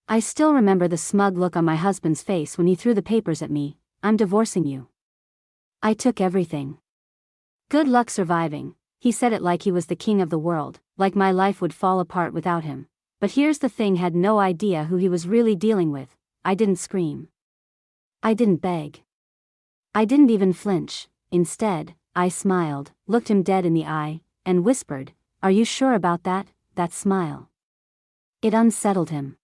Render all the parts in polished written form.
I still remember the smug look on my husband's face when he threw the papers at me. "I'm divorcing you." "I took everything. Good luck surviving." He said it like he was the king of the world, like my life would fall apart without him. But here's the thing, had no idea who he was really dealing with. I didn't scream. I didn't beg. I didn't even flinch. Instead, I smiled, looked him dead in the eye, and whispered, "Are you sure about that?" That smile. It unsettled him.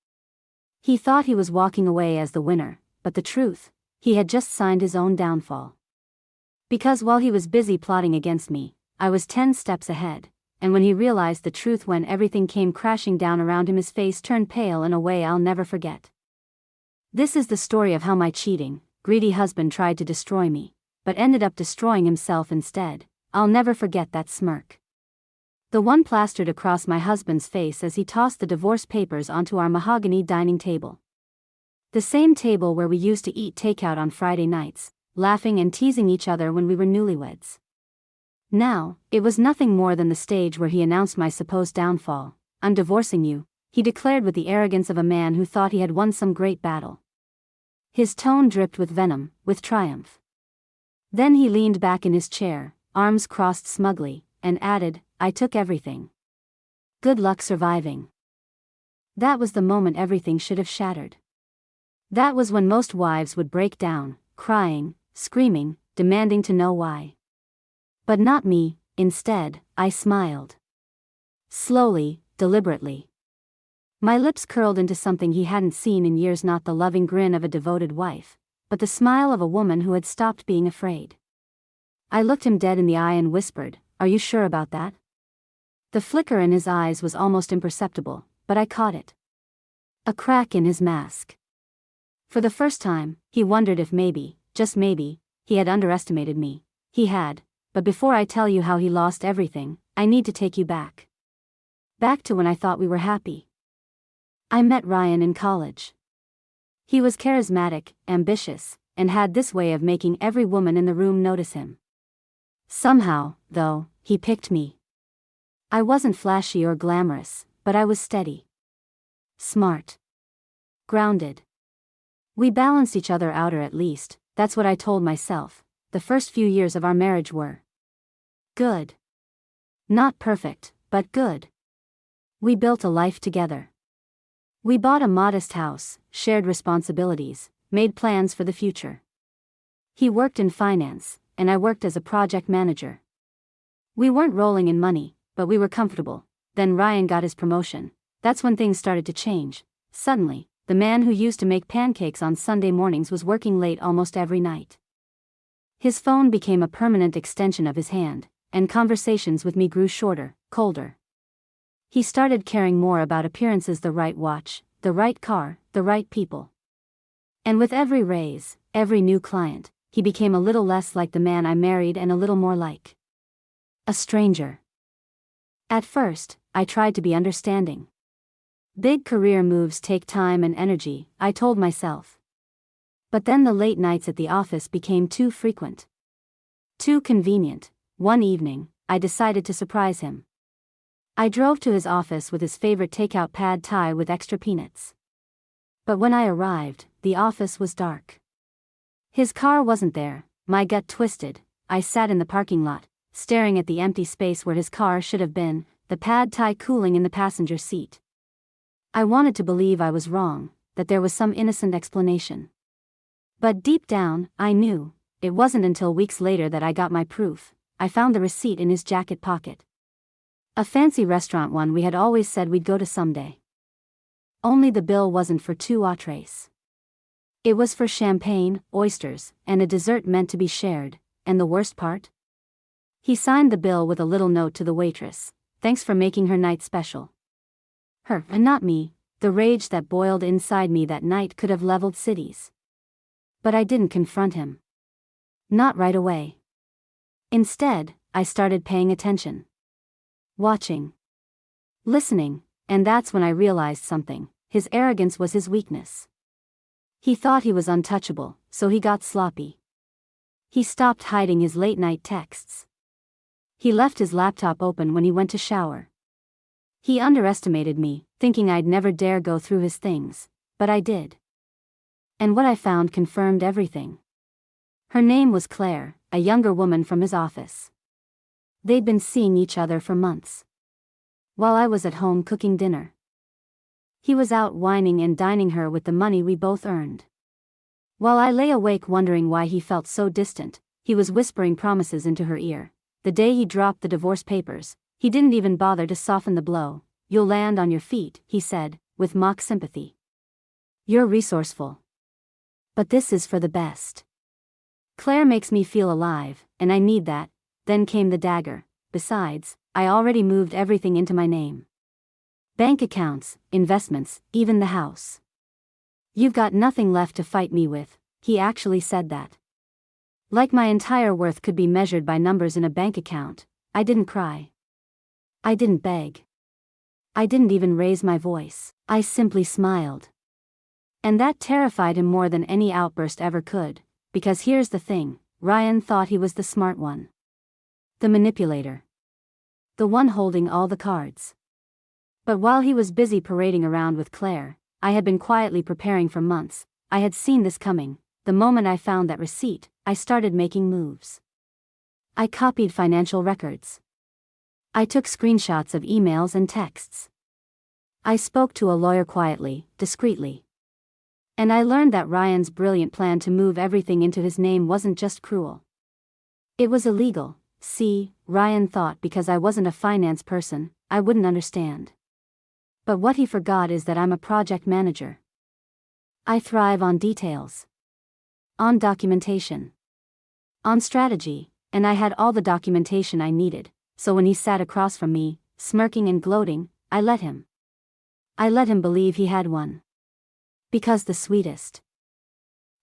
He thought he was walking away as the winner, but the truth, he had just signed his own downfall. Because while he was busy plotting against me, I was 10 steps ahead, and when he realized the truth, when everything came crashing down around him, his face turned pale in a way I'll never forget. This is the story of how my cheating, greedy husband tried to destroy me, but ended up destroying himself instead. I'll never forget that smirk. The one plastered across my husband's face as he tossed the divorce papers onto our mahogany dining table. The same table where we used to eat takeout on Friday nights, laughing and teasing each other when we were newlyweds. Now, it was nothing more than the stage where he announced my supposed downfall. "I'm divorcing you," he declared with the arrogance of a man who thought he had won some great battle. His tone dripped with venom, with triumph. Then he leaned back in his chair, arms crossed smugly, and added, "I took everything. Good luck surviving." That was the moment everything should have shattered. That was when most wives would break down, crying, screaming, demanding to know why. But not me. Instead, I smiled. Slowly, deliberately. My lips curled into something he hadn't seen in years, not the loving grin of a devoted wife, but the smile of a woman who had stopped being afraid. I looked him dead in the eye and whispered, "Are you sure about that?" The flicker in his eyes was almost imperceptible, but I caught it. A crack in his mask. For the first time, he wondered if maybe, just maybe, he had underestimated me. He had. But before I tell you how he lost everything, I need to take you back. Back to when I thought we were happy. I met Ryan in college. He was charismatic, ambitious, and had this way of making every woman in the room notice him. Somehow, though, he picked me. I wasn't flashy or glamorous, but I was steady. Smart. Grounded. We balanced each other out, or at least, that's what I told myself. The first few years of our marriage were good. Not perfect, but good. We built a life together. We bought a modest house, shared responsibilities, made plans for the future. He worked in finance, and I worked as a project manager. We weren't rolling in money, but we were comfortable. Then Ryan got his promotion. That's when things started to change. Suddenly, the man who used to make pancakes on Sunday mornings was working late almost every night. His phone became a permanent extension of his hand, and conversations with me grew shorter, colder. He started caring more about appearances, the right watch, the right car, the right people. And with every raise, every new client, he became a little less like the man I married and a little more like a stranger. At first, I tried to be understanding. Big career moves take time and energy, I told myself. But then the late nights at the office became too frequent. Too convenient. One evening, I decided to surprise him. I drove to his office with his favorite takeout pad thai with extra peanuts. But when I arrived, the office was dark. His car wasn't there. My gut twisted. I sat in the parking lot, staring at the empty space where his car should have been, the pad thai cooling in the passenger seat. I wanted to believe I was wrong, that there was some innocent explanation. But deep down, I knew. It wasn't until weeks later that I got my proof. I found the receipt in his jacket pocket. A fancy restaurant, one we had always said we'd go to someday. Only the bill wasn't for 2 entrees. It was for champagne, oysters, and a dessert meant to be shared. And the worst part? He signed the bill with a little note to the waitress. "Thanks for making her night special." Her, and not me. The rage that boiled inside me that night could have leveled cities. But I didn't confront him. Not right away. Instead, I started paying attention. Watching. Listening, and that's when I realized something. His arrogance was his weakness. He thought he was untouchable, so he got sloppy. He stopped hiding his late-night texts. He left his laptop open when he went to shower. He underestimated me, thinking I'd never dare go through his things. but I did. And what I found confirmed everything. Her name was Claire, a younger woman from his office. They'd been seeing each other for months. While I was at home cooking dinner, he was out wining and dining her with the money we both earned. While I lay awake wondering why he felt so distant, he was whispering promises into her ear. The day he dropped the divorce papers, he didn't even bother to soften the blow. "You'll land on your feet," he said, with mock sympathy. "You're resourceful. But this is for the best. Claire makes me feel alive, and I need that." Then came the dagger. "Besides, I already moved everything into my name. Bank accounts, investments, even the house. You've got nothing left to fight me with." He actually said that. Like my entire worth could be measured by numbers in a bank account. I didn't cry. I didn't beg. I didn't even raise my voice. I simply smiled. And that terrified him more than any outburst ever could, because here's the thing, Ryan thought he was the smart one. The manipulator. The one holding all the cards. But while he was busy parading around with Claire, I had been quietly preparing for months. I had seen this coming. The moment I found that receipt, I started making moves. I copied financial records. I took screenshots of emails and texts. I spoke to a lawyer quietly, discreetly. And I learned that Ryan's brilliant plan to move everything into his name wasn't just cruel. It was illegal. See, Ryan thought because I wasn't a finance person, I wouldn't understand. But what he forgot is that I'm a project manager. I thrive on details. On documentation. On strategy, and I had all the documentation I needed, so when he sat across from me, smirking and gloating, I let him. I let him believe he had one. Because the sweetest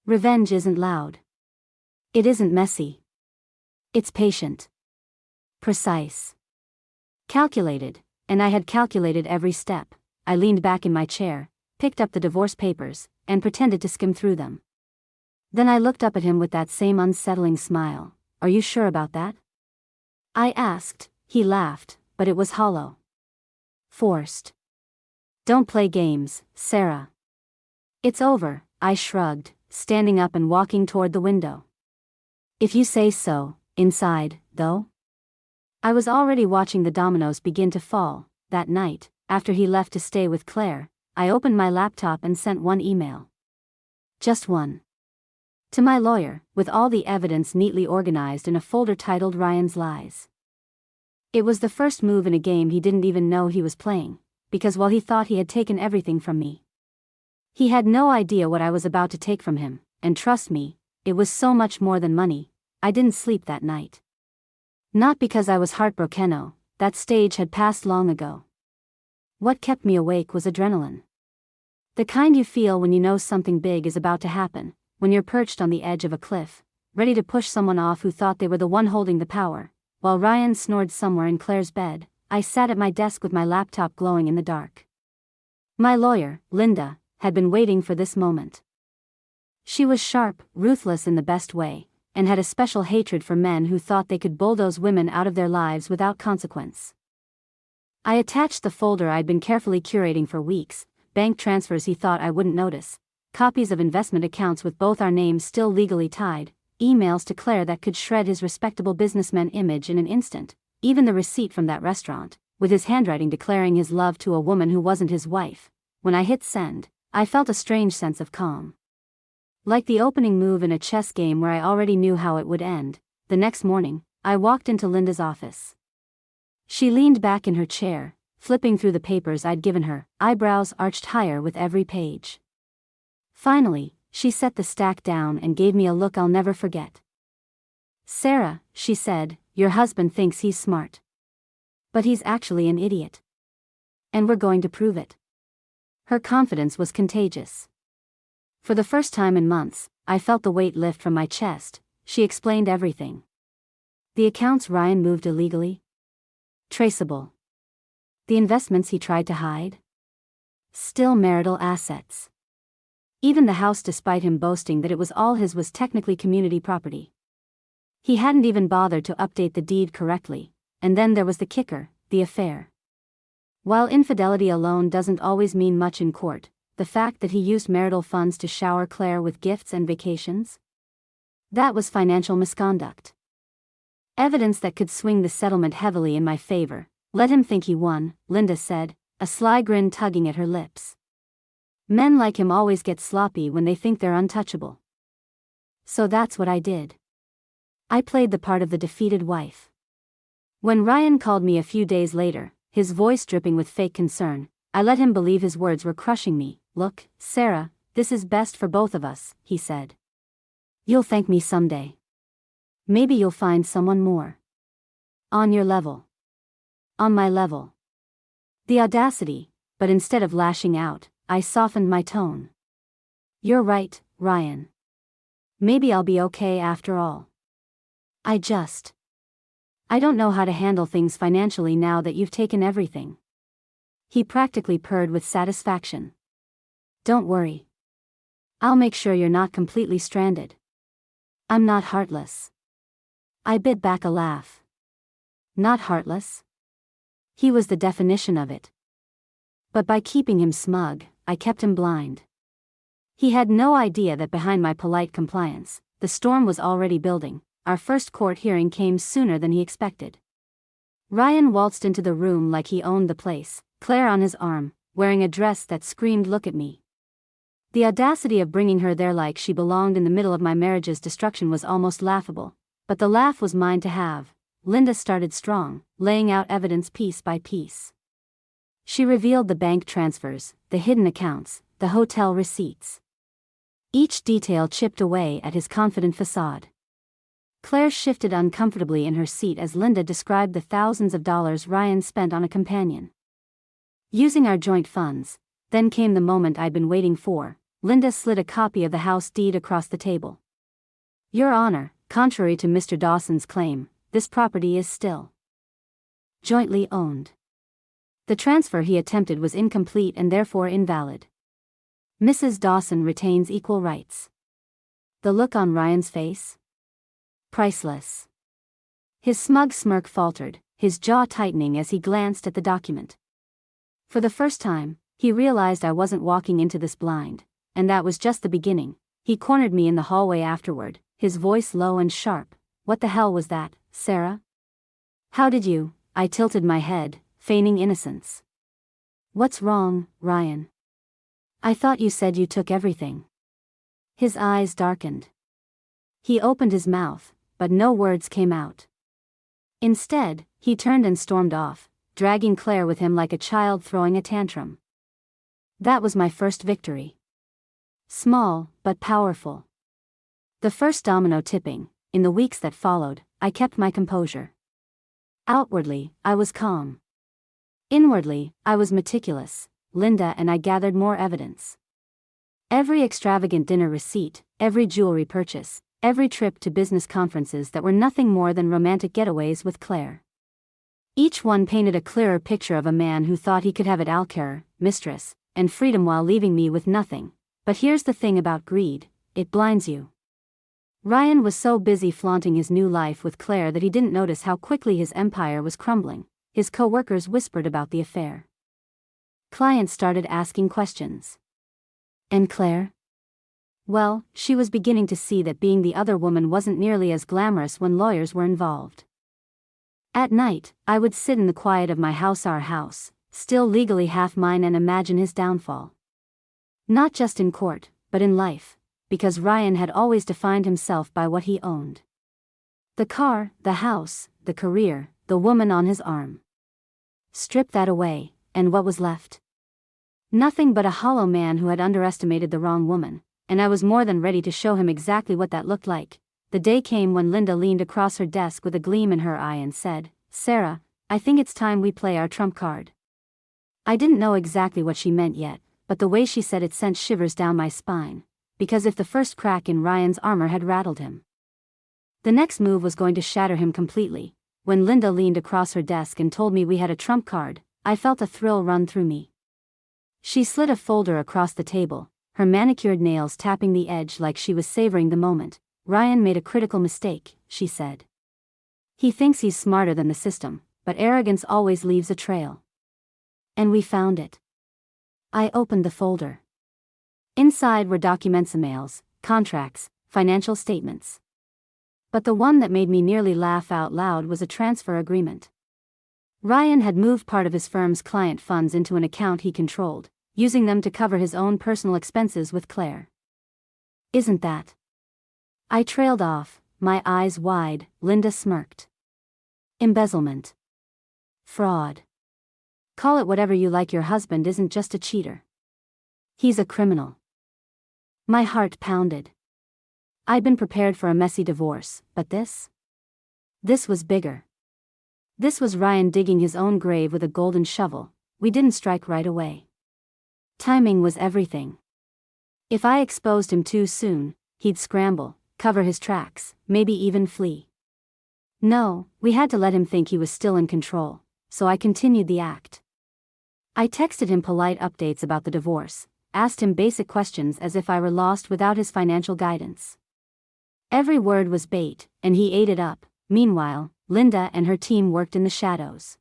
revenge isn't loud. It isn't messy. It's patient. Precise. Calculated, and I had calculated every step. I leaned back in my chair, picked up the divorce papers, and pretended to skim through them. Then I looked up at him with that same unsettling smile. "Are you sure about that?" I asked. He laughed, but it was hollow. Forced. "Don't play games, Sarah." "It's over," I shrugged, standing up and walking toward the window. "If you say so." Inside, though, I was already watching the dominoes begin to fall. That night, after he left to stay with Claire, I opened my laptop and sent one email. Just one. To my lawyer, with all the evidence neatly organized in a folder titled Ryan's Lies. It was the first move in a game he didn't even know he was playing, because while he thought he had taken everything from me, he had no idea what I was about to take from him, and trust me, it was so much more than money. I didn't sleep that night. Not because I was heartbroken, that stage had passed long ago. What kept me awake was adrenaline. The kind you feel when you know something big is about to happen, when you're perched on the edge of a cliff, ready to push someone off who thought they were the one holding the power. While Ryan snored somewhere in Claire's bed, I sat at my desk with my laptop glowing in the dark. My lawyer, Linda, had been waiting for this moment. She was sharp, ruthless in the best way, and had a special hatred for men who thought they could bulldoze women out of their lives without consequence. I attached the folder I'd been carefully curating for weeks, bank transfers he thought I wouldn't notice, copies of investment accounts with both our names still legally tied, emails to Claire that could shred his respectable businessman image in an instant, even the receipt from that restaurant, with his handwriting declaring his love to a woman who wasn't his wife. When I hit send, I felt a strange sense of calm. Like the opening move in a chess game where I already knew how it would end. The next morning, I walked into Linda's office. She leaned back in her chair, flipping through the papers I'd given her, eyebrows arched higher with every page. Finally, she set the stack down and gave me a look I'll never forget. "Sarah," she said, "your husband thinks he's smart. But he's actually an idiot. And we're going to prove it." Her confidence was contagious. For the first time in months, I felt the weight lift from my chest. She explained everything. The accounts Ryan moved illegally? Traceable. The investments he tried to hide? Still marital assets. Even the house, despite him boasting that it was all his, was technically community property. He hadn't even bothered to update the deed correctly. And then there was the kicker, the affair. While infidelity alone doesn't always mean much in court, the fact that he used marital funds to shower Claire with gifts and vacations? That was financial misconduct. Evidence that could swing the settlement heavily in my favor. Let him think he won, Linda said, a sly grin tugging at her lips. Men like him always get sloppy when they think they're untouchable. So that's what I did. I played the part of the defeated wife. When Ryan called me a few days later, his voice dripping with fake concern, I let him believe his words were crushing me. Look, Sarah, this is best for both of us, he said. You'll thank me someday. Maybe you'll find someone more. On your level. On my level. The audacity, but instead of lashing out, I softened my tone. You're right, Ryan. Maybe I'll be okay after all. I don't know how to handle things financially now that you've taken everything. He practically purred with satisfaction. Don't worry. I'll make sure you're not completely stranded. I'm not heartless. I bit back a laugh. Not heartless? He was the definition of it. But by keeping him smug, I kept him blind. He had no idea that behind my polite compliance, the storm was already building. Our first court hearing came sooner than he expected. Ryan waltzed into the room like he owned the place, Claire on his arm, wearing a dress that screamed "Look at me." The audacity of bringing her there like she belonged in the middle of my marriage's destruction was almost laughable, but the laugh was mine to have. Linda started strong, laying out evidence piece by piece. She revealed the bank transfers, the hidden accounts, the hotel receipts. Each detail chipped away at his confident facade. Claire shifted uncomfortably in her seat as Linda described the thousands of dollars Ryan spent on a companion. Using our joint funds, then came the moment I'd been waiting for. Linda slid a copy of the house deed across the table. Your Honor, contrary to Mr. Dawson's claim, this property is still jointly owned. The transfer he attempted was incomplete and therefore invalid. Mrs. Dawson retains equal rights. The look on Ryan's face? Priceless. His smug smirk faltered, his jaw tightening as he glanced at the document. For the first time, he realized I wasn't walking into this blind, and that was just the beginning. He cornered me in the hallway afterward, his voice low and sharp. What the hell was that, Sarah? How did you? I tilted my head, feigning innocence. What's wrong, Ryan? I thought you said you took everything. His eyes darkened. He opened his mouth, but no words came out. Instead, he turned and stormed off, dragging Claire with him like a child throwing a tantrum. That was my first victory. Small, but powerful. The first domino tipping. In the weeks that followed, I kept my composure. Outwardly, I was calm. Inwardly, I was meticulous. Linda and I gathered more evidence. Every extravagant dinner receipt, every jewelry purchase, every trip to business conferences that were nothing more than romantic getaways with Claire. Each one painted a clearer picture of a man who thought he could have it all, care, mistress, and freedom while leaving me with nothing. But here's the thing about greed, it blinds you. Ryan was so busy flaunting his new life with Claire that he didn't notice how quickly his empire was crumbling. His co-workers whispered about the affair. Clients started asking questions. And Claire? Well, she was beginning to see that being the other woman wasn't nearly as glamorous when lawyers were involved. At night, I would sit in the quiet of my house, our house, still legally half mine, and imagine his downfall. Not just in court, but in life, because Ryan had always defined himself by what he owned. The car, the house, the career, the woman on his arm. Strip that away, and what was left? Nothing but a hollow man who had underestimated the wrong woman, and I was more than ready to show him exactly what that looked like. The day came when Linda leaned across her desk with a gleam in her eye and said, Sarah, I think it's time we play our trump card. I didn't know exactly what she meant yet, but the way she said it sent shivers down my spine, because if the first crack in Ryan's armor had rattled him, the next move was going to shatter him completely. When Linda leaned across her desk and told me we had a trump card, I felt a thrill run through me. She slid a folder across the table, her manicured nails tapping the edge like she was savoring the moment. Ryan made a critical mistake, she said. He thinks he's smarter than the system, but arrogance always leaves a trail. And we found it. I opened the folder. Inside were documents, emails, contracts, financial statements. But the one that made me nearly laugh out loud was a transfer agreement. Ryan had moved part of his firm's client funds into an account he controlled, using them to cover his own personal expenses with Claire. Isn't that? I trailed off, my eyes wide. Linda smirked. Embezzlement. Fraud. Call it whatever you like, your husband isn't just a cheater. He's a criminal. My heart pounded. I'd been prepared for a messy divorce, but this was bigger. This was Ryan digging his own grave with a golden shovel. We didn't strike right away. Timing was everything. If I exposed him too soon, he'd scramble, cover his tracks, maybe even flee. No, we had to let him think he was still in control, so I continued the act. I texted him polite updates about the divorce, asked him basic questions as if I were lost without his financial guidance. Every word was bait, and he ate it up. Meanwhile, Linda and her team worked in the shadows.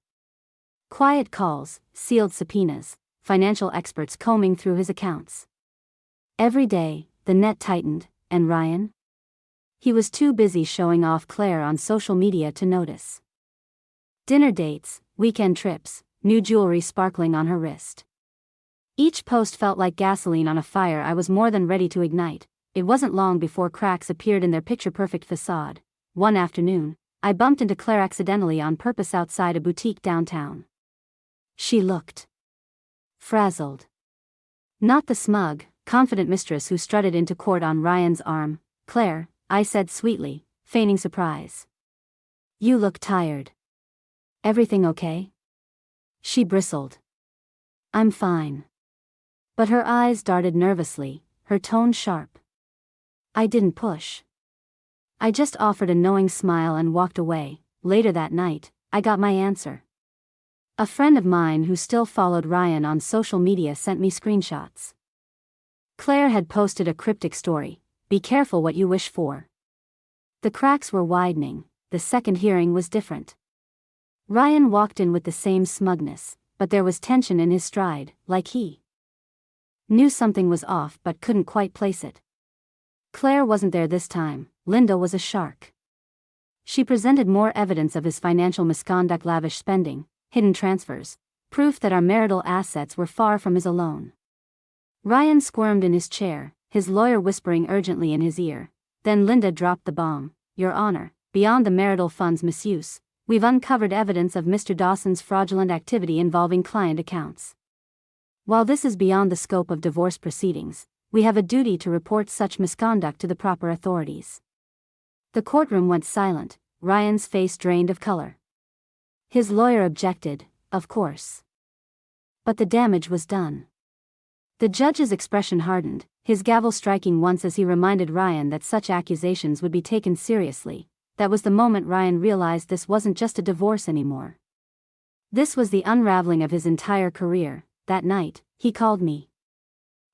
Quiet calls, sealed subpoenas, financial experts combing through his accounts. Every day, the net tightened, and Ryan? He was too busy showing off Claire on social media to notice. Dinner dates, weekend trips, new jewelry sparkling on her wrist. Each post felt like gasoline on a fire I was more than ready to ignite. It wasn't long before cracks appeared in their picture-perfect facade. One afternoon, I bumped into Claire accidentally on purpose outside a boutique downtown. She looked frazzled. Not the smug, confident mistress who strutted into court on Ryan's arm. Claire, I said sweetly, feigning surprise. You look tired. Everything okay? She bristled. I'm fine. But her eyes darted nervously, her tone sharp. I didn't push. I just offered a knowing smile and walked away. Later that night, I got my answer. A friend of mine who still followed Ryan on social media sent me screenshots. Claire had posted a cryptic story, "Be careful what you wish for." The cracks were widening. The second hearing was different. Ryan walked in with the same smugness, but there was tension in his stride, like he knew something was off but couldn't quite place it. Claire wasn't there this time. Linda was a shark. She presented more evidence of his financial misconduct, lavish spending, hidden transfers, proof that our marital assets were far from his alone. Ryan squirmed in his chair, his lawyer whispering urgently in his ear. Then Linda dropped the bomb. Your Honor, beyond the marital funds misuse, we've uncovered evidence of Mr. Dawson's fraudulent activity involving client accounts. While this is beyond the scope of divorce proceedings, we have a duty to report such misconduct to the proper authorities. The courtroom went silent, Ryan's face drained of color. His lawyer objected, of course. But the damage was done. The judge's expression hardened, his gavel striking once as he reminded Ryan that such accusations would be taken seriously. That was the moment Ryan realized this wasn't just a divorce anymore. This was the unraveling of his entire career. That night, he called me.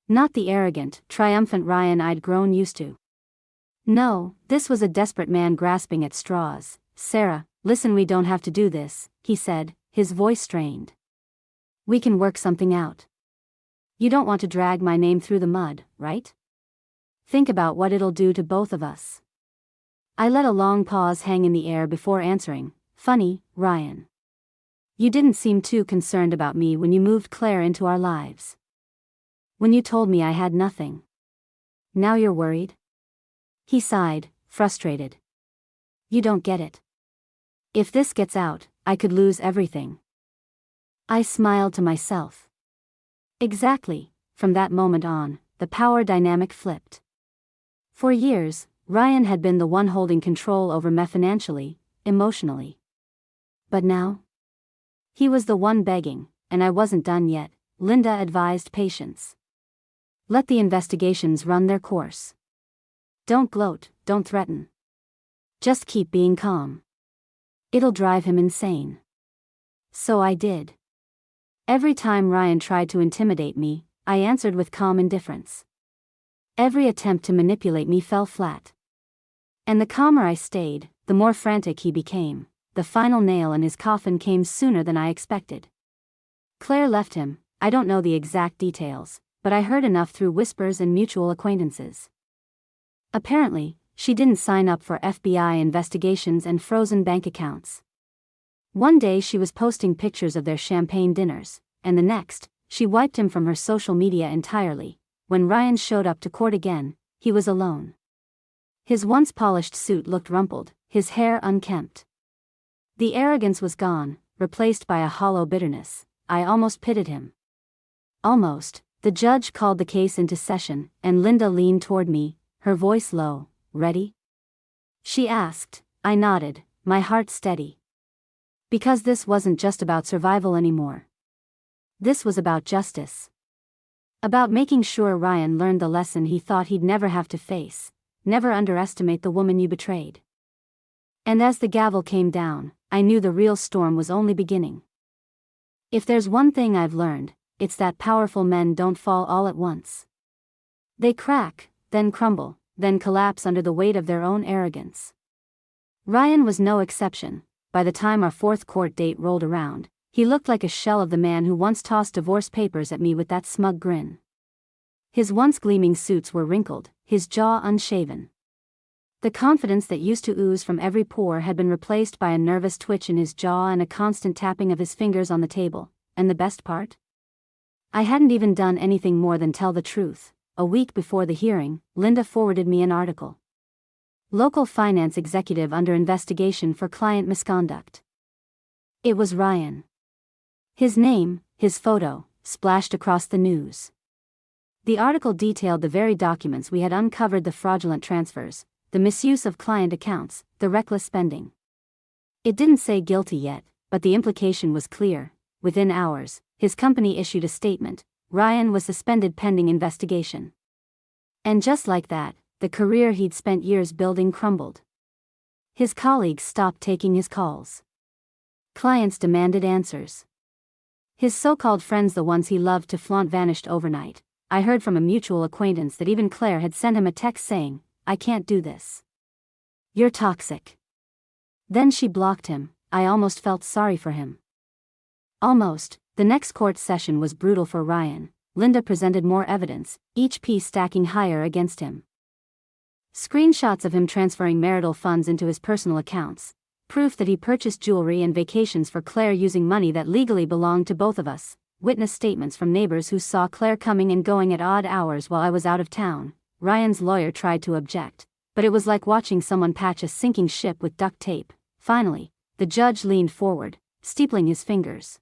Not the arrogant, triumphant Ryan I'd grown used to. No, this was a desperate man grasping at straws. Sarah, listen, we don't have to do this, he said, his voice strained. We can work something out. You don't want to drag my name through the mud, right? Think about what it'll do to both of us. I let a long pause hang in the air before answering. Funny, Ryan. You didn't seem too concerned about me when you moved Claire into our lives. When you told me I had nothing. Now you're worried? He sighed, frustrated. You don't get it. If this gets out, I could lose everything. I smiled to myself. Exactly. From that moment on, the power dynamic flipped. For years, Ryan had been the one holding control over me financially, emotionally. But now? He was the one begging, and I wasn't done yet. Linda advised patience. Let the investigations run their course. Don't gloat, don't threaten. Just keep being calm. It'll drive him insane. So I did. Every time Ryan tried to intimidate me, I answered with calm indifference. Every attempt to manipulate me fell flat. And the calmer I stayed, the more frantic he became. The final nail in his coffin came sooner than I expected. Claire left him. I don't know the exact details, but I heard enough through whispers and mutual acquaintances. Apparently, she didn't sign up for FBI investigations and frozen bank accounts. One day she was posting pictures of their champagne dinners, and the next, she wiped him from her social media entirely. When Ryan showed up to court again, he was alone. His once polished suit looked rumpled, his hair unkempt. The arrogance was gone, replaced by a hollow bitterness. I almost pitied him. Almost. The judge called the case into session, and Linda leaned toward me, her voice low. "Ready?" she asked. I nodded, my heart steady. Because this wasn't just about survival anymore. This was about justice. About making sure Ryan learned the lesson he thought he'd never have to face: never underestimate the woman you betrayed. And as the gavel came down, I knew the real storm was only beginning. If there's one thing I've learned, it's that powerful men don't fall all at once. They crack, then crumble, then collapse under the weight of their own arrogance. Ryan was no exception. By the time our fourth court date rolled around, he looked like a shell of the man who once tossed divorce papers at me with that smug grin. His once gleaming suits were wrinkled, his jaw unshaven. The confidence that used to ooze from every pore had been replaced by a nervous twitch in his jaw and a constant tapping of his fingers on the table. And the best part? I hadn't even done anything more than tell the truth. A week before the hearing, Linda forwarded me an article. Local finance executive under investigation for client misconduct. It was Ryan. His name, his photo, splashed across the news. The article detailed the very documents we had uncovered: the fraudulent transfers, the misuse of client accounts, the reckless spending. It didn't say guilty yet, but the implication was clear. Within hours, his company issued a statement: Ryan was suspended pending investigation. And just like that, the career he'd spent years building crumbled. His colleagues stopped taking his calls. Clients demanded answers. His so-called friends, the ones he loved to flaunt, vanished overnight. I heard from a mutual acquaintance that even Claire had sent him a text saying, "I can't do this. You're toxic." Then she blocked him. I almost felt sorry for him. Almost. The next court session was brutal for Ryan. Linda presented more evidence, each piece stacking higher against him. Screenshots of him transferring marital funds into his personal accounts, proof that he purchased jewelry and vacations for Claire using money that legally belonged to both of us, witness statements from neighbors who saw Claire coming and going at odd hours while I was out of town. Ryan's lawyer tried to object, but it was like watching someone patch a sinking ship with duct tape. Finally, the judge leaned forward, steepling his fingers.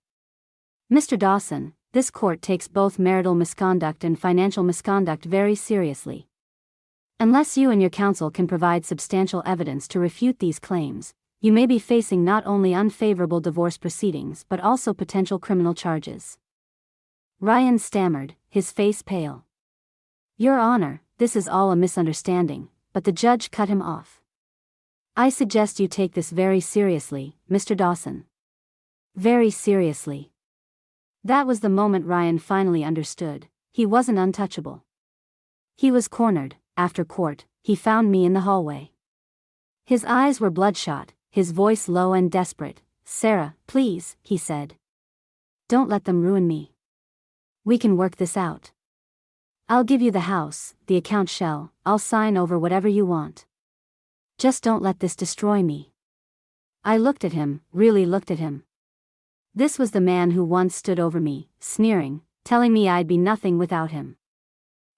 "Mr. Dawson, this court takes both marital misconduct and financial misconduct very seriously. Unless you and your counsel can provide substantial evidence to refute these claims, you may be facing not only unfavorable divorce proceedings but also potential criminal charges." Ryan stammered, his face pale. "Your Honor, this is all a misunderstanding," but the judge cut him off. "I suggest you take this very seriously, Mr. Dawson. Very seriously." That was the moment Ryan finally understood. He wasn't untouchable. He was cornered. After court, he found me in the hallway. His eyes were bloodshot, his voice low and desperate. "Sarah, please," he said. "Don't let them ruin me. We can work this out. I'll give you the house, the account shell, I'll sign over whatever you want. Just don't let this destroy me." I looked at him, really looked at him. This was the man who once stood over me, sneering, telling me I'd be nothing without him.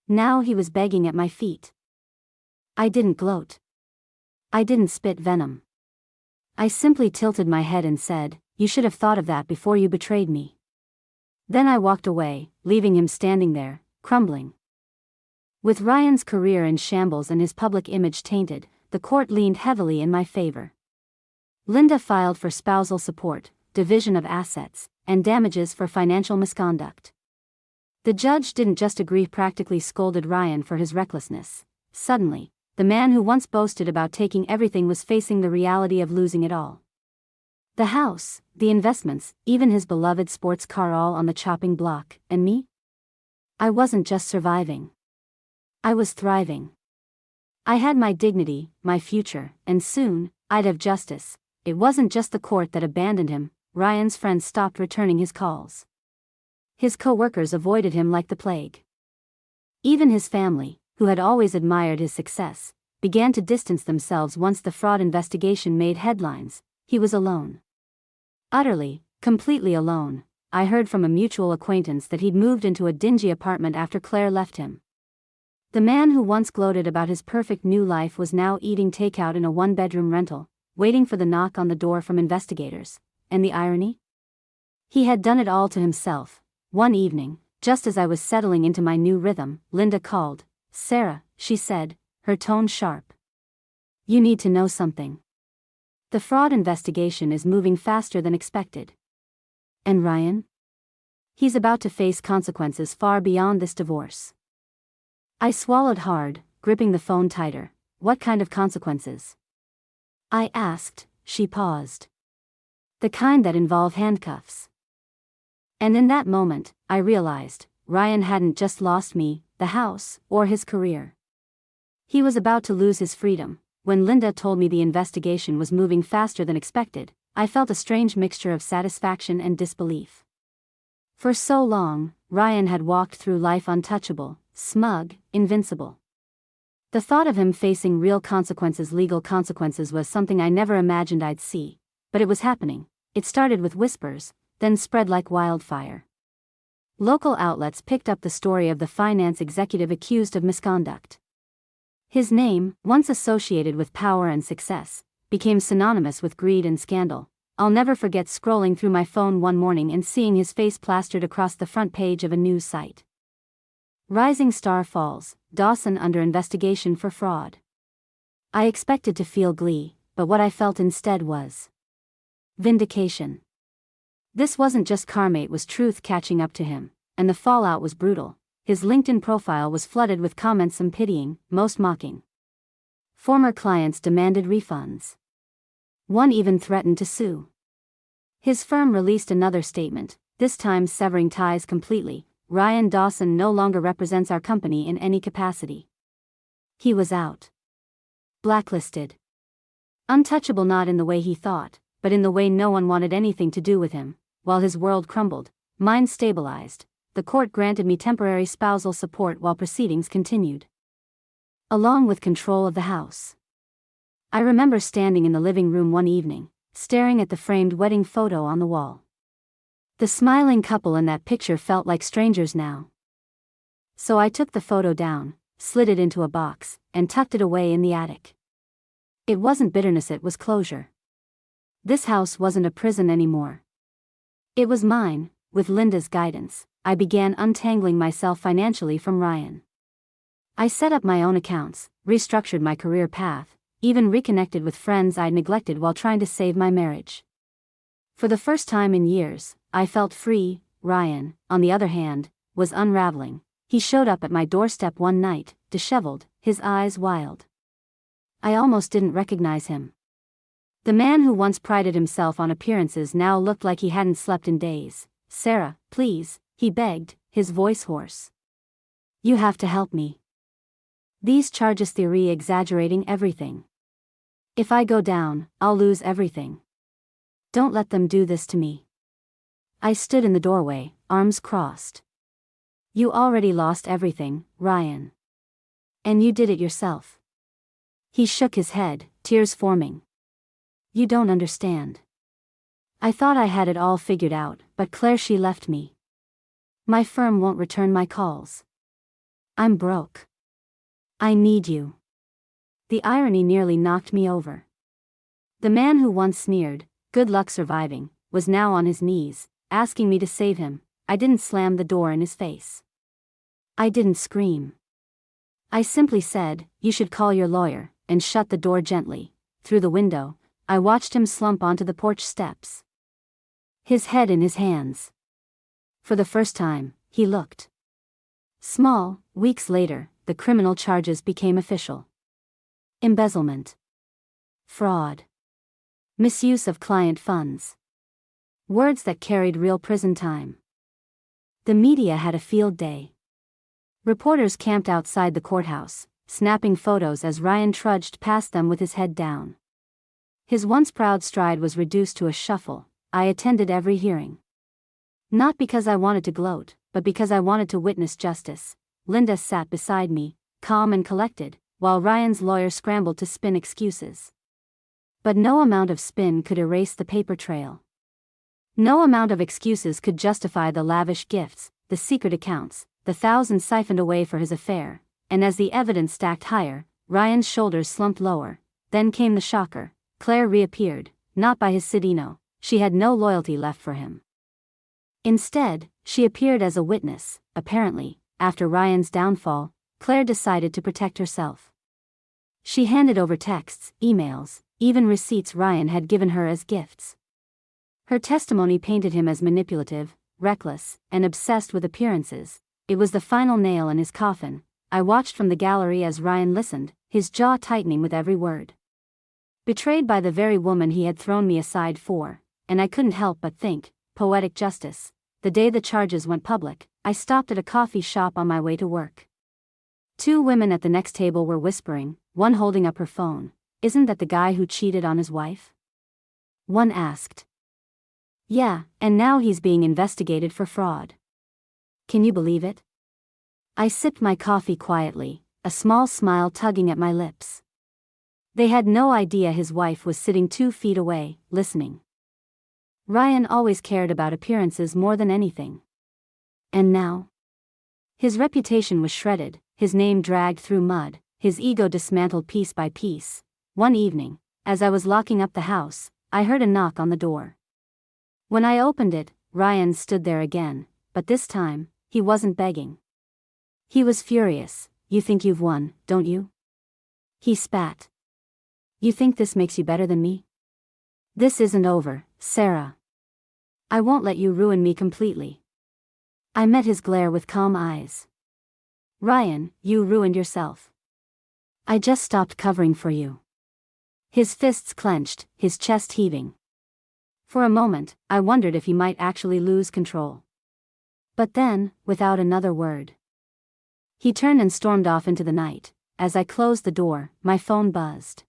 Now he was begging at my feet. I didn't gloat. I didn't spit venom. I simply tilted my head and said, "You should have thought of that before you betrayed me." Then I walked away, leaving him standing there, crumbling. With Ryan's career in shambles and his public image tainted, the court leaned heavily in my favor. Linda filed for spousal support, division of assets, and damages for financial misconduct. The judge didn't just agree, practically scolded Ryan for his recklessness. Suddenly, the man who once boasted about taking everything was facing the reality of losing it all. The house, the investments, even his beloved sports car, all on the chopping block, and me? I wasn't just surviving. I was thriving. I had my dignity, my future, and soon, I'd have justice. It wasn't just the court that abandoned him. Ryan's friends stopped returning his calls. His co-workers avoided him like the plague. Even his family, who had always admired his success, began to distance themselves once the fraud investigation made headlines. He was alone. Utterly, completely alone. I heard from a mutual acquaintance that he'd moved into a dingy apartment after Claire left him. The man who once gloated about his perfect new life was now eating takeout in a one-bedroom rental, waiting for the knock on the door from investigators. And the irony? He had done it all to himself. One evening, just as I was settling into my new rhythm, Linda called. "Sarah," she said, her tone sharp. "You need to know something. The fraud investigation is moving faster than expected." "And Ryan?" "He's about to face consequences far beyond this divorce." I swallowed hard, gripping the phone tighter. "What kind of consequences?" I asked. She paused. "The kind that involve handcuffs." And in that moment, I realized, Ryan hadn't just lost me, the house, or his career. He was about to lose his freedom. When Linda told me the investigation was moving faster than expected, I felt a strange mixture of satisfaction and disbelief. For so long, Ryan had walked through life untouchable, smug, invincible. The thought of him facing real consequences, legal consequences, was something I never imagined I'd see. But it was happening. It started with whispers, then spread like wildfire. Local outlets picked up the story of the finance executive accused of misconduct. His name, once associated with power and success, became synonymous with greed and scandal. I'll never forget scrolling through my phone one morning and seeing his face plastered across the front page of a news site. "Rising star falls, Dawson under investigation for fraud." I expected to feel glee, but what I felt instead was vindication. This wasn't just karma, it was truth catching up to him, and the fallout was brutal. His LinkedIn profile was flooded with comments, some pitying, most mocking. Former clients demanded refunds. One even threatened to sue. His firm released another statement, this time severing ties completely. "Ryan Dawson no longer represents our company in any capacity." He was out. Blacklisted. Untouchable, not in the way he thought, but in the way no one wanted anything to do with him. While his world crumbled, mine stabilized. The court granted me temporary spousal support while proceedings continued, along with control of the house. I remember standing in the living room one evening, staring at the framed wedding photo on the wall. The smiling couple in that picture felt like strangers now. So I took the photo down, slid it into a box, and tucked it away in the attic. It wasn't bitterness, it was closure. This house wasn't a prison anymore. It was mine. With Linda's guidance, I began untangling myself financially from Ryan. I set up my own accounts, restructured my career path, even reconnected with friends I'd neglected while trying to save my marriage. For the first time in years, I felt free. Ryan, on the other hand, was unraveling. He showed up at my doorstep one night, disheveled, his eyes wild. I almost didn't recognize him. The man who once prided himself on appearances now looked like he hadn't slept in days. "Sarah, please," he begged, his voice hoarse. "You have to help me. These charges theory exaggerating everything. If I go down, I'll lose everything. Don't let them do this to me." I stood in the doorway, arms crossed. "You already lost everything, Ryan. And you did it yourself." He shook his head, tears forming. "You don't understand. I thought I had it all figured out, but Claire, she left me. My firm won't return my calls. I'm broke. I need you." The irony nearly knocked me over. The man who once sneered, "Good luck surviving," was now on his knees, asking me to save him. I didn't slam the door in his face. I didn't scream. I simply said, "You should call your lawyer," and shut the door gently. Through the window, I watched him slump onto the porch steps, his head in his hands. For the first time, he looked small. Weeks later, the criminal charges became official. Embezzlement, fraud, misuse of client funds. Words that carried real prison time. The media had a field day. Reporters camped outside the courthouse, snapping photos as Ryan trudged past them with his head down. His once proud stride was reduced to a shuffle. I attended every hearing. Not because I wanted to gloat, but because I wanted to witness justice. Linda sat beside me, calm and collected, while Ryan's lawyer scrambled to spin excuses. But no amount of spin could erase the paper trail. No amount of excuses could justify the lavish gifts, the secret accounts, the thousands siphoned away for his affair, and as the evidence stacked higher, Ryan's shoulders slumped lower. Then came the shocker. Claire reappeared, not by his Cedino. She had no loyalty left for him. Instead, she appeared as a witness. Apparently, after Ryan's downfall, Claire decided to protect herself. She handed over texts, emails, even receipts Ryan had given her as gifts. Her testimony painted him as manipulative, reckless, and obsessed with appearances. It was the final nail in his coffin. I watched from the gallery as Ryan listened, his jaw tightening with every word. Betrayed by the very woman he had thrown me aside for, and I couldn't help but think, poetic justice. The day the charges went public, I stopped at a coffee shop on my way to work. Two women at the next table were whispering, one holding up her phone. "Isn't that the guy who cheated on his wife?" One asked. "Yeah, and now he's being investigated for fraud." Can you believe it? I sipped my coffee quietly, a small smile tugging at my lips. They had no idea his wife was sitting 2 feet away, listening. Ryan always cared about appearances more than anything. And now? His reputation was shredded, his name dragged through mud, his ego dismantled piece by piece. One evening, as I was locking up the house, I heard a knock on the door. When I opened it, Ryan stood there again, but this time, he wasn't begging. He was furious. "You think you've won, don't you?" He spat. "You think this makes you better than me? This isn't over, Sarah. I won't let you ruin me completely." I met his glare with calm eyes. "Ryan, you ruined yourself. I just stopped covering for you." His fists clenched, his chest heaving. For a moment, I wondered if he might actually lose control. But then, without another word, he turned and stormed off into the night. As I closed the door, my phone buzzed.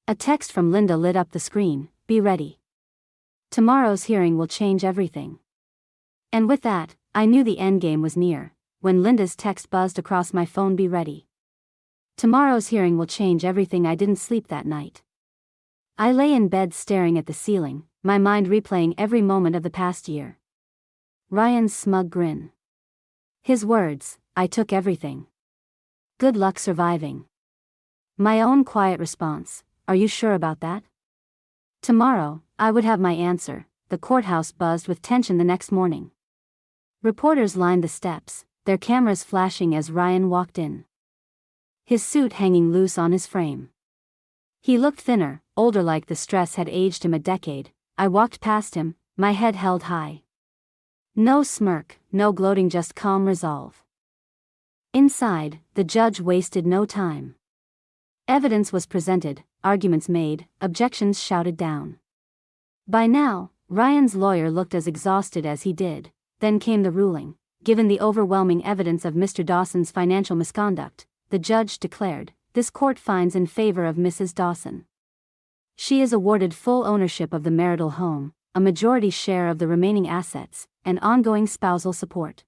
A text from Linda lit up the screen. "Be ready. Tomorrow's hearing will change everything." And with that, I knew the endgame was near. When Linda's text buzzed across my phone, "Be ready. Tomorrow's hearing will change everything," I didn't sleep that night. I lay in bed staring at the ceiling, my mind replaying every moment of the past year. Ryan's smug grin. His words, "I took everything. Good luck surviving." My own quiet response, "Are you sure about that?" Tomorrow, I would have my answer. The courthouse buzzed with tension the next morning. Reporters lined the steps, their cameras flashing as Ryan walked in. His suit hanging loose on his frame. He looked thinner, older, like the stress had aged him a decade. I walked past him, my head held high. No smirk, no gloating, just calm resolve. Inside, the judge wasted no time. Evidence was presented, arguments made, objections shouted down. By now, Ryan's lawyer looked as exhausted as he did. Then came the ruling. Given the overwhelming evidence of Mr. Dawson's financial misconduct, the judge declared, "This court finds in favor of Mrs. Dawson. She is awarded full ownership of the marital home, a majority share of the remaining assets, and ongoing spousal support."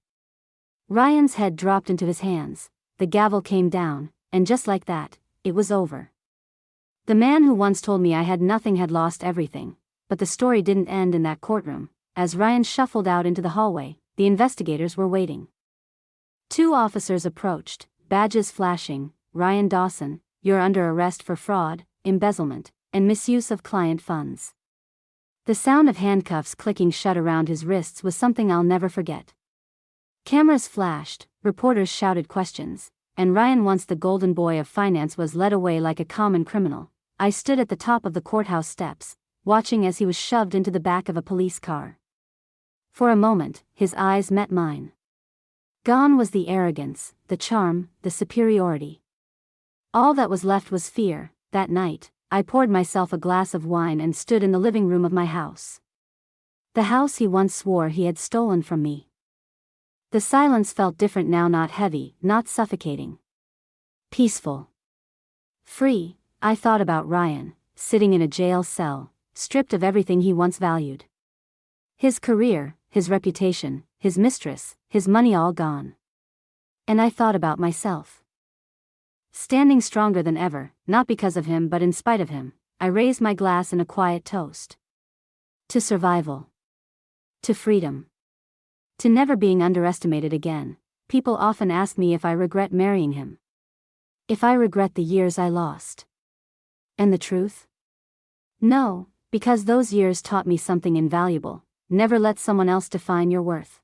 Ryan's head dropped into his hands, the gavel came down, and just like that, it was over. The man who once told me I had nothing had lost everything, but the story didn't end in that courtroom. As Ryan shuffled out into the hallway, the investigators were waiting. 2 officers approached, badges flashing. "Ryan Dawson, you're under arrest for fraud, embezzlement, and misuse of client funds." The sound of handcuffs clicking shut around his wrists was something I'll never forget. Cameras flashed, reporters shouted questions, and Ryan, once the golden boy of finance, was led away like a common criminal. I stood at the top of the courthouse steps, watching as he was shoved into the back of a police car. For a moment, his eyes met mine. Gone was the arrogance, the charm, the superiority. All that was left was fear. That night, I poured myself a glass of wine and stood in the living room of my house. The house he once swore he had stolen from me. The silence felt different now, not heavy, not suffocating. Peaceful. Free. I thought about Ryan, sitting in a jail cell, stripped of everything he once valued. His career, his reputation, his mistress, his money all gone. And I thought about myself. Standing stronger than ever, not because of him but in spite of him, I raised my glass in a quiet toast. To survival. To freedom. To never being underestimated again. People often ask me if I regret marrying him. If I regret the years I lost. And the truth? No, because those years taught me something invaluable. Never let someone else define your worth.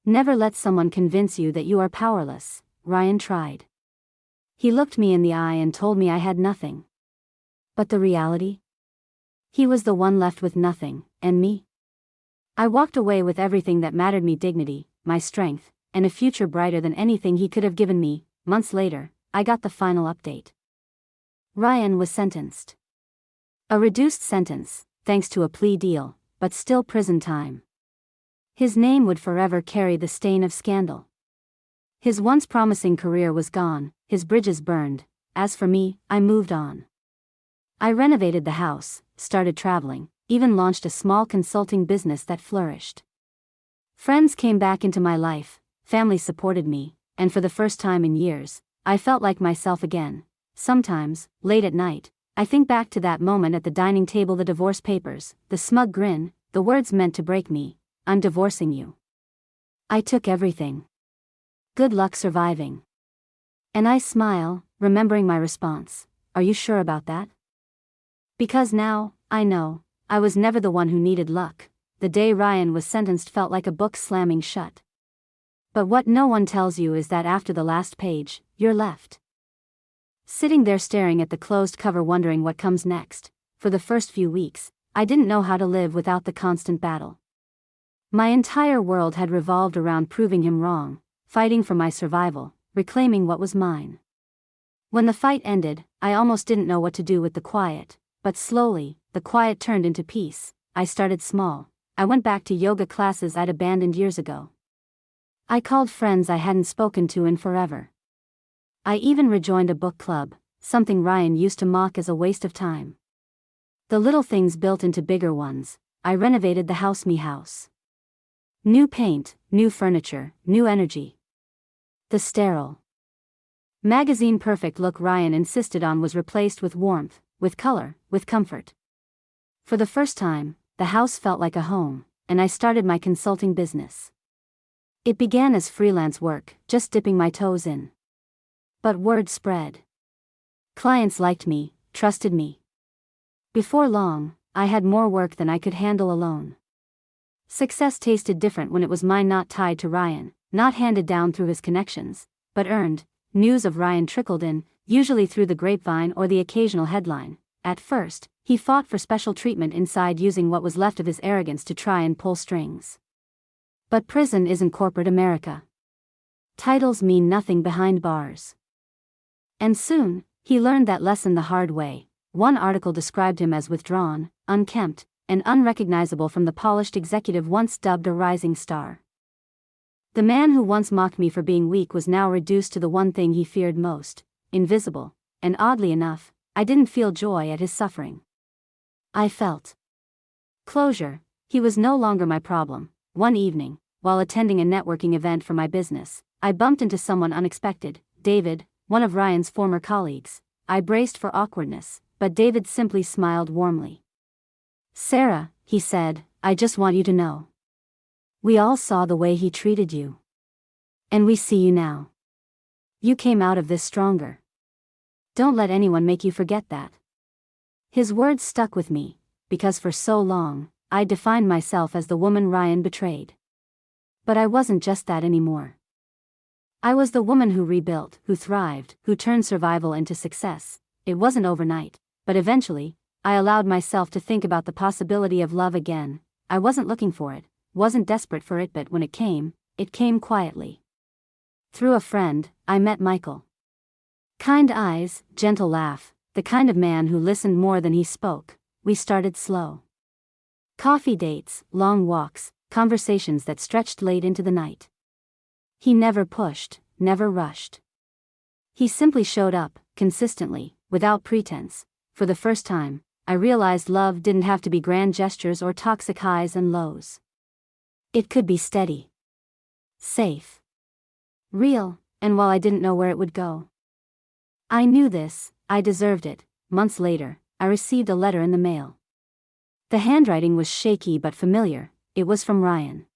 Never let someone convince you that you are powerless. Ryan tried. He looked me in the eye and told me I had nothing. But the reality? He was the one left with nothing, and me? I walked away with everything that mattered me: dignity, my strength, and a future brighter than anything he could have given me. Months later, I got the final update. Ryan was sentenced. A reduced sentence, thanks to a plea deal, but still prison time. His name would forever carry the stain of scandal. His once promising career was gone, his bridges burned. As for me, I moved on. I renovated the house, started traveling, even launched a small consulting business that flourished. Friends came back into my life, family supported me, and for the first time in years, I felt like myself again. Sometimes, late at night, I think back to that moment at the dining table, the divorce papers, the smug grin, the words meant to break me: "I'm divorcing you." I took everything. Good luck surviving. And I smile, remembering my response: "Are you sure about that?" Because now, I know, I was never the one who needed luck. The day Ryan was sentenced felt like a book slamming shut. But what no one tells you is that after the last page, you're left sitting there staring at the closed cover, wondering what comes next. For the first few weeks, I didn't know how to live without the constant battle. My entire world had revolved around proving him wrong, fighting for my survival, reclaiming what was mine. When the fight ended, I almost didn't know what to do with the quiet, but slowly, the quiet turned into peace. I started small. I went back to yoga classes I'd abandoned years ago. I called friends I hadn't spoken to in forever. I even rejoined a book club, something Ryan used to mock as a waste of time. The little things built into bigger ones. I renovated the house. New paint, new furniture, new energy. The sterile magazine perfect look Ryan insisted on was replaced with warmth, with color, with comfort. For the first time, the house felt like a home, and I started my consulting business. It began as freelance work, just dipping my toes in. But word spread. Clients liked me, trusted me. Before long, I had more work than I could handle alone. Success tasted different when it was mine, not tied to Ryan, not handed down through his connections, but earned. News of Ryan trickled in, usually through the grapevine or the occasional headline. At first, he fought for special treatment inside, using what was left of his arrogance to try and pull strings. But prison isn't corporate America. Titles mean nothing behind bars. And soon, he learned that lesson the hard way. One article described him as withdrawn, unkempt, and unrecognizable from the polished executive once dubbed a rising star. The man who once mocked me for being weak was now reduced to the one thing he feared most: invisible, and oddly enough, I didn't feel joy at his suffering. I felt closure. He was no longer my problem. One evening, while attending a networking event for my business, I bumped into someone unexpected: David, one of Ryan's former colleagues. I braced for awkwardness, but David simply smiled warmly. "Sarah," he said, "I just want you to know. We all saw the way he treated you. And we see you now. You came out of this stronger. Don't let anyone make you forget that." His words stuck with me, because for so long, I defined myself as the woman Ryan betrayed. But I wasn't just that anymore. I was the woman who rebuilt, who thrived, who turned survival into success. It wasn't overnight, but eventually, I allowed myself to think about the possibility of love again. I wasn't looking for it, wasn't desperate for it, but when it came quietly. Through a friend, I met Michael. Kind eyes, gentle laugh, the kind of man who listened more than he spoke. We started slow. Coffee dates, long walks, conversations that stretched late into the night. He never pushed, never rushed. He simply showed up, consistently, without pretense. For the first time, I realized love didn't have to be grand gestures or toxic highs and lows. It could be steady, safe, real, and while I didn't know where it would go. I knew this, I deserved it. Months later, I received a letter in the mail. The handwriting was shaky but familiar. It was from Ryan.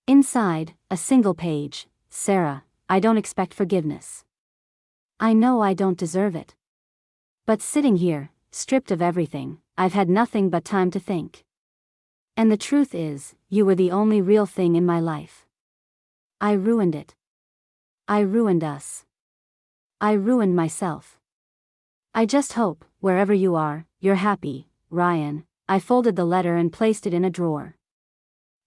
Inside, a single page: Sarah, I don't expect forgiveness. I know I don't deserve it. But sitting here, stripped of everything, I've had nothing but time to think. And the truth is, you were the only real thing in my life. I ruined it. I ruined us. I ruined myself. I just hope, wherever you are, you're happy, Ryan. I folded the letter and placed it in a drawer.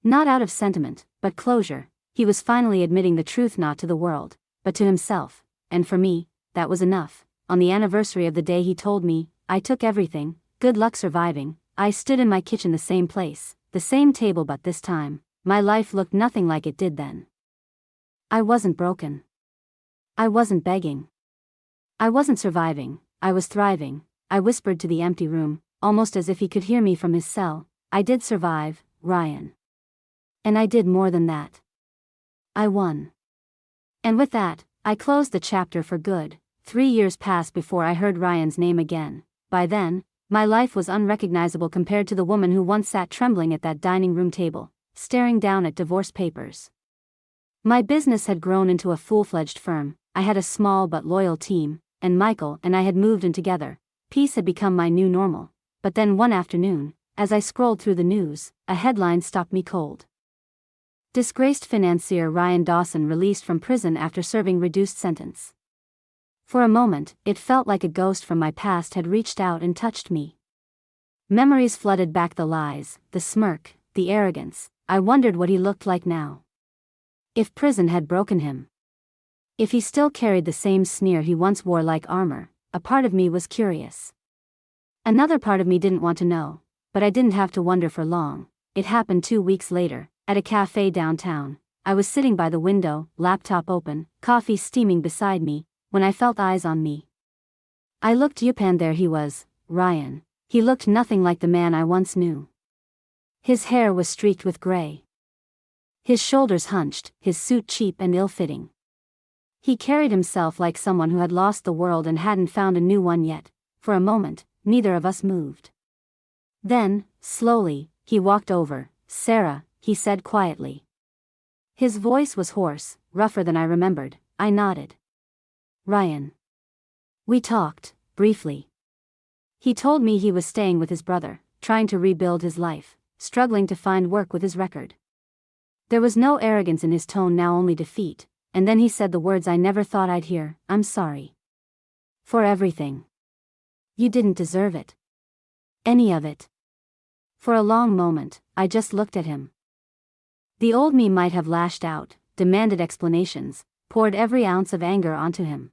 Not out of sentiment, but closure. He was finally admitting the truth, not to the world, but to himself, and for me, that was enough. On the anniversary of the day he told me, I took everything, good luck surviving, I stood in my kitchen, the same place, the same table, but this time, my life looked nothing like it did then. I wasn't broken. I wasn't begging. I wasn't surviving, I was thriving. I whispered to the empty room, almost as if he could hear me from his cell. I did survive, Ryan. And I did more than that. I won. And with that, I closed the chapter for good. 3 years passed before I heard Ryan's name again. By then, my life was unrecognizable compared to the woman who once sat trembling at that dining room table, staring down at divorce papers. My business had grown into a full-fledged firm. I had a small but loyal team, and Michael and I had moved in together. Peace had become my new normal. But then one afternoon, as I scrolled through the news, a headline stopped me cold. Disgraced financier Ryan Dawson released from prison after serving reduced sentence. For a moment, it felt like a ghost from my past had reached out and touched me. Memories flooded back: the lies, the smirk, the arrogance. I wondered what he looked like now. If prison had broken him. If he still carried the same sneer he once wore like armor. A part of me was curious. Another part of me didn't want to know, but I didn't have to wonder for long. It happened 2 weeks later, at a cafe downtown. I was sitting by the window, laptop open, coffee steaming beside me, when I felt eyes on me. I looked up, and there he was, Ryan. He looked nothing like the man I once knew. His hair was streaked with gray. His shoulders hunched, his suit cheap and ill-fitting. He carried himself like someone who had lost the world and hadn't found a new one yet. For a moment, neither of us moved. Then, slowly, he walked over. Sarah, he said quietly. His voice was hoarse, rougher than I remembered. I nodded. Ryan. We talked, briefly. He told me he was staying with his brother, trying to rebuild his life, struggling to find work with his record. There was no arrogance in his tone now, only defeat. And then he said the words I never thought I'd hear: I'm sorry. For everything. You didn't deserve it. Any of it. For a long moment, I just looked at him. The old me might have lashed out, demanded explanations, poured every ounce of anger onto him.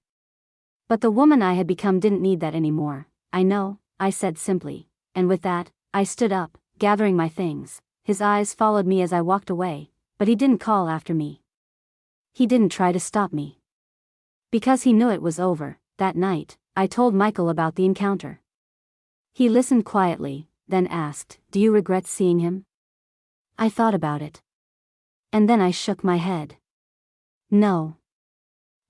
But the woman I had become didn't need that anymore. I know, I said simply. And with that, I stood up, gathering my things. His eyes followed me as I walked away, but he didn't call after me. He didn't try to stop me. Because he knew it was over. That night, I told Michael about the encounter. He listened quietly, then asked, Do you regret seeing him? I thought about it. And then I shook my head. No.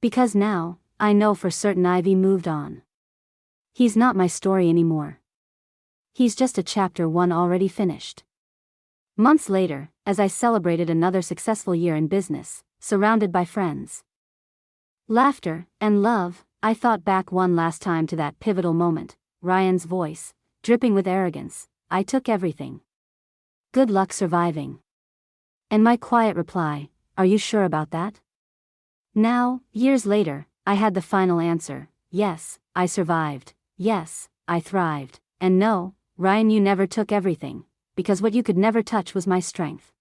Because now, I know for certain Ivy moved on. He's not my story anymore. He's just a chapter 1 already finished. Months later, as I celebrated another successful year in business, surrounded by friends, laughter, and love, I thought back one last time to that pivotal moment. Ryan's voice, dripping with arrogance: I took everything. Good luck surviving. And my quiet reply: Are you sure about that? Now, years later, I had the final answer. Yes, I survived. Yes, I thrived. And no, Ryan, you never took everything, because what you could never touch was my strength.